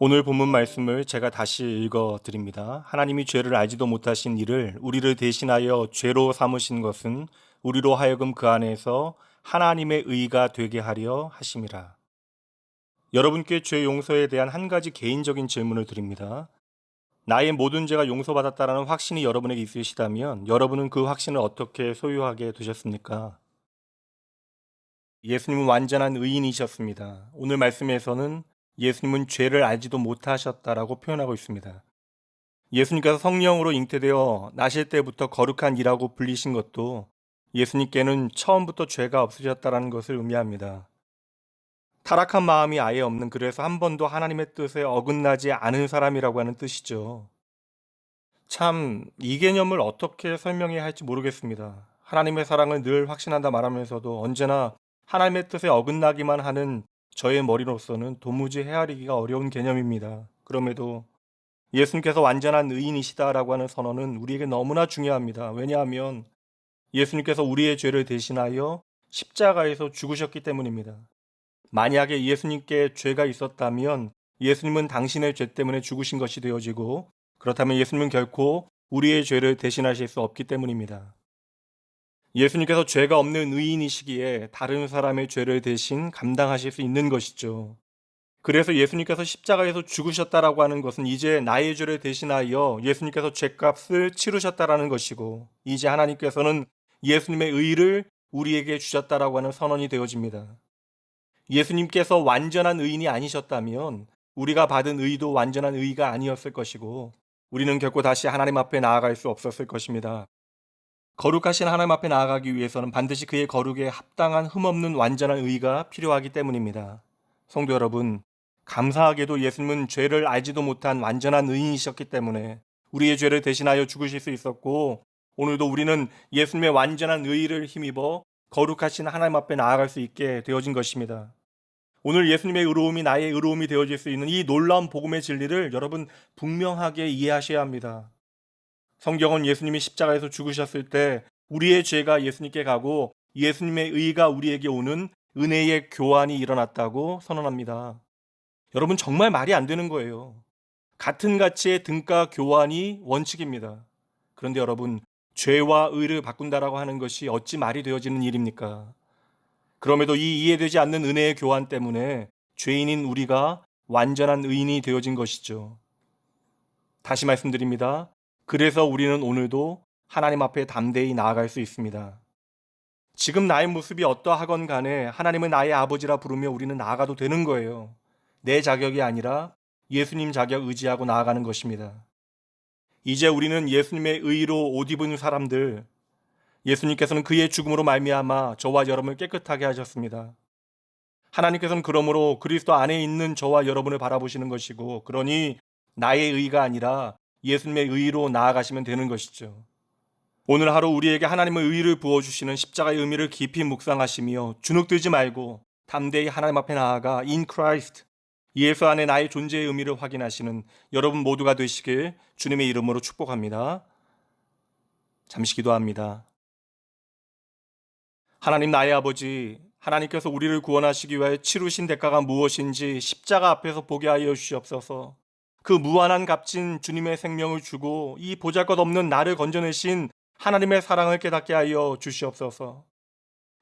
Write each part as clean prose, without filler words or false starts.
오늘 본문 말씀을 제가 다시 읽어 드립니다. 하나님이 죄를 알지도 못하신 이를 우리를 대신하여 죄로 삼으신 것은 우리로 하여금 그 안에서 하나님의 의가 되게 하려 하심이라. 여러분께 죄 용서에 대한 한 가지 개인적인 질문을 드립니다. 나의 모든 죄가 용서받았다라는 확신이 여러분에게 있으시다면 여러분은 그 확신을 어떻게 소유하게 되셨습니까? 예수님은 완전한 의인이셨습니다. 오늘 말씀에서는 예수님은 죄를 알지도 못하셨다라고 표현하고 있습니다. 예수님께서 성령으로 잉태되어 나실 때부터 거룩한 이라고 불리신 것도 예수님께는 처음부터 죄가 없으셨다라는 것을 의미합니다. 타락한 마음이 아예 없는, 그래서 한 번도 하나님의 뜻에 어긋나지 않은 사람이라고 하는 뜻이죠. 참, 이 개념을 어떻게 설명해야 할지 모르겠습니다. 하나님의 사랑을 늘 확신한다 말하면서도 언제나 하나님의 뜻에 어긋나기만 하는 저의 머리로서는 도무지 헤아리기가 어려운 개념입니다. 그럼에도 예수님께서 완전한 의인이시다라고 하는 선언은 우리에게 너무나 중요합니다. 왜냐하면 예수님께서 우리의 죄를 대신하여 십자가에서 죽으셨기 때문입니다. 만약에 예수님께 죄가 있었다면 예수님은 당신의 죄 때문에 죽으신 것이 되어지고, 그렇다면 예수님은 결코 우리의 죄를 대신하실 수 없기 때문입니다. 예수님께서 죄가 없는 의인이시기에 다른 사람의 죄를 대신 감당하실 수 있는 것이죠. 그래서 예수님께서 십자가에서 죽으셨다라고 하는 것은 이제 나의 죄를 대신하여 예수님께서 죄값을 치르셨다라는 것이고, 이제 하나님께서는 예수님의 의를 우리에게 주셨다라고 하는 선언이 되어집니다. 예수님께서 완전한 의인이 아니셨다면 우리가 받은 의도 완전한 의가 아니었을 것이고, 우리는 결코 다시 하나님 앞에 나아갈 수 없었을 것입니다. 거룩하신 하나님 앞에 나아가기 위해서는 반드시 그의 거룩에 합당한 흠없는 완전한 의가 필요하기 때문입니다. 성도 여러분, 감사하게도 예수님은 죄를 알지도 못한 완전한 의인이셨기 때문에 우리의 죄를 대신하여 죽으실 수 있었고, 오늘도 우리는 예수님의 완전한 의를 힘입어 거룩하신 하나님 앞에 나아갈 수 있게 되어진 것입니다. 오늘 예수님의 의로움이 나의 의로움이 되어질 수 있는 이 놀라운 복음의 진리를 여러분 분명하게 이해하셔야 합니다. 성경은 예수님이 십자가에서 죽으셨을 때 우리의 죄가 예수님께 가고 예수님의 의가 우리에게 오는 은혜의 교환이 일어났다고 선언합니다. 여러분, 정말 말이 안 되는 거예요. 같은 가치의 등가 교환이 원칙입니다. 그런데 여러분, 죄와 의를 바꾼다라고 하는 것이 어찌 말이 되어지는 일입니까? 그럼에도 이 이해되지 않는 은혜의 교환 때문에 죄인인 우리가 완전한 의인이 되어진 것이죠. 다시 말씀드립니다. 그래서 우리는 오늘도 하나님 앞에 담대히 나아갈 수 있습니다. 지금 나의 모습이 어떠하건 간에 하나님은 나의 아버지라 부르며 우리는 나아가도 되는 거예요. 내 자격이 아니라 예수님 자격 의지하고 나아가는 것입니다. 이제 우리는 예수님의 의로 옷 입은 사람들, 예수님께서는 그의 죽음으로 말미암아 저와 여러분을 깨끗하게 하셨습니다. 하나님께서는 그러므로 그리스도 안에 있는 저와 여러분을 바라보시는 것이고, 그러니 나의 의가 아니라 예수님의 의로 나아가시면 되는 것이죠. 오늘 하루 우리에게 하나님의 의를 부어주시는 십자가의 의미를 깊이 묵상하시며 주눅들지 말고 담대히 하나님 앞에 나아가 in Christ, 예수 안에 나의 존재의 의미를 확인하시는 여러분 모두가 되시길 주님의 이름으로 축복합니다. 잠시 기도합니다. 하나님, 나의 아버지, 하나님께서 우리를 구원하시기 위하여 치르신 대가가 무엇인지 십자가 앞에서 보게 하여 주시옵소서. 그 무한한 값진 주님의 생명을 주고 이 보잘것없는 나를 건져내신 하나님의 사랑을 깨닫게 하여 주시옵소서.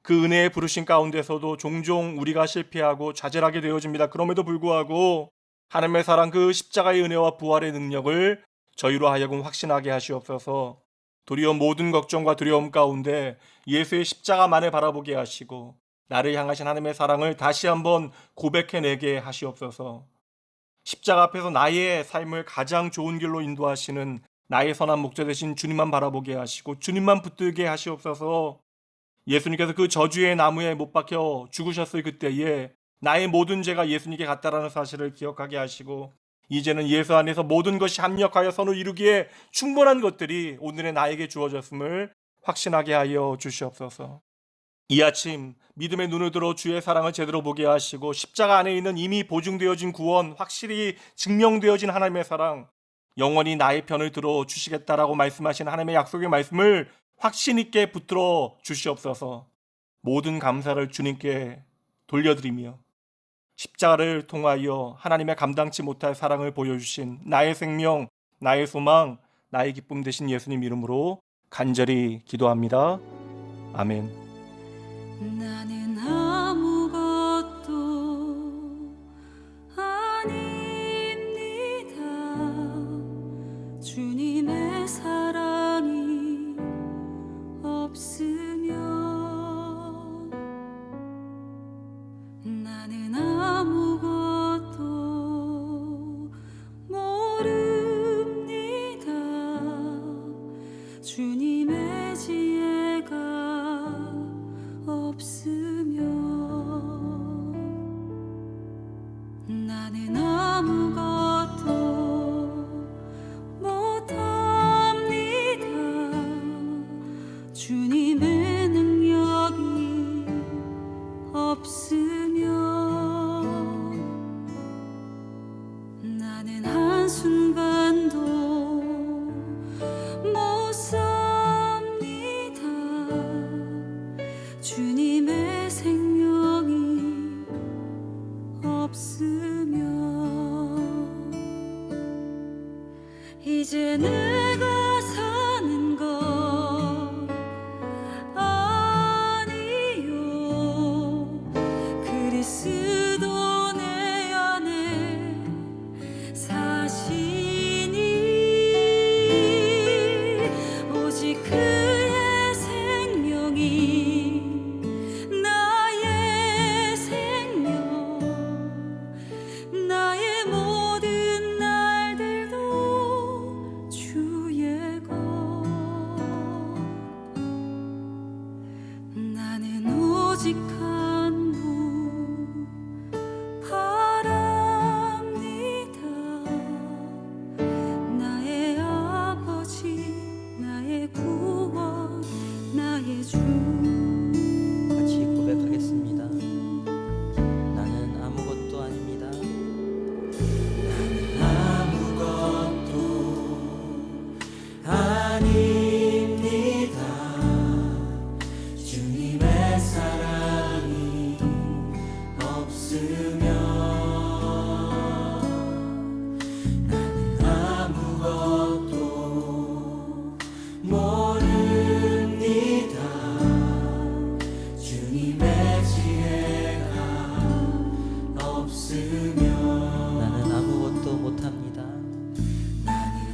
그 은혜의 부르심 가운데서도 종종 우리가 실패하고 좌절하게 되어집니다. 그럼에도 불구하고 하나님의 사랑, 그 십자가의 은혜와 부활의 능력을 저희로 하여금 확신하게 하시옵소서. 도리어 모든 걱정과 두려움 가운데 예수의 십자가만을 바라보게 하시고 나를 향하신 하나님의 사랑을 다시 한번 고백해내게 하시옵소서. 십자가 앞에서 나의 삶을 가장 좋은 길로 인도하시는 나의 선한 목자 되신 주님만 바라보게 하시고 주님만 붙들게 하시옵소서. 예수님께서 그 저주의 나무에 못 박혀 죽으셨을 그때에 나의 모든 죄가 예수님께 갔다라는 사실을 기억하게 하시고, 이제는 예수 안에서 모든 것이 합력하여 선을 이루기에 충분한 것들이 오늘의 나에게 주어졌음을 확신하게 하여 주시옵소서. 이 아침 믿음의 눈을 들어 주의 사랑을 제대로 보게 하시고 십자가 안에 있는 이미 보증되어진 구원, 확실히 증명되어진 하나님의 사랑, 영원히 나의 편을 들어 주시겠다라고 말씀하신 하나님의 약속의 말씀을 확신 있게 붙들어 주시옵소서. 모든 감사를 주님께 돌려드리며 십자가를 통하여 하나님의 감당치 못할 사랑을 보여주신 나의 생명, 나의 소망, 나의 기쁨 되신 예수님 이름으로 간절히 기도합니다. 아멘. 나는 아무것도 아닙니다. 주님의 사랑이 없으면 나는 아무것도 모릅니다. 주님의 지혜가 없으면 나는 아무것도 못합니다. 주님의 능력이 없으면 나는 한순간도 못 삽니다. 주님의 생명이 없으면 이제 내가 사는 것 아니요 그리스도 내 안에 사시니 오직 그의 생명이 나의 생명 나의 모든 날들도 주의 것 나는 오직 한 분 바랍니다. 나의 아버지 나의 구원 나의 주 같이 고백하겠습니다. 나는 아무것도 아닙니다. 아닙니다. 주님의 사랑이 없으면 나는 아무것도 모릅니다. 주님의 지혜가 없으면 나는 아무것도 못합니다.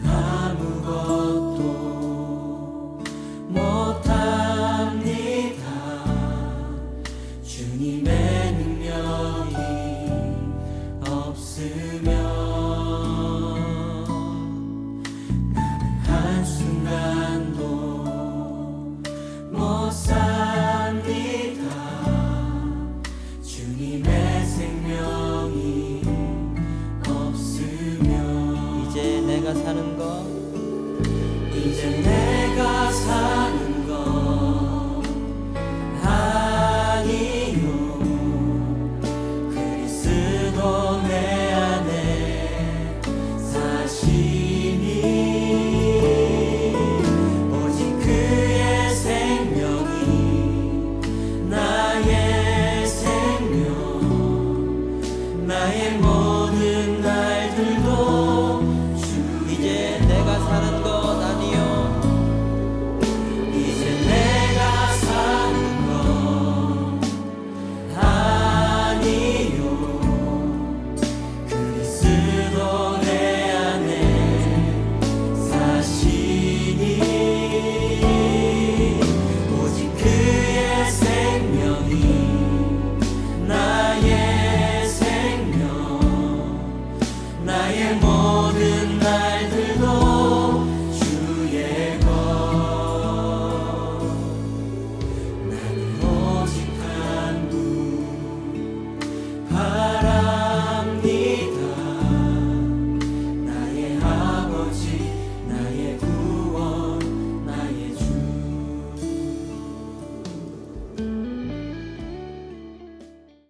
아무것도 못합니다. 주님의 능력이 없으면 나는 한순간도 못 살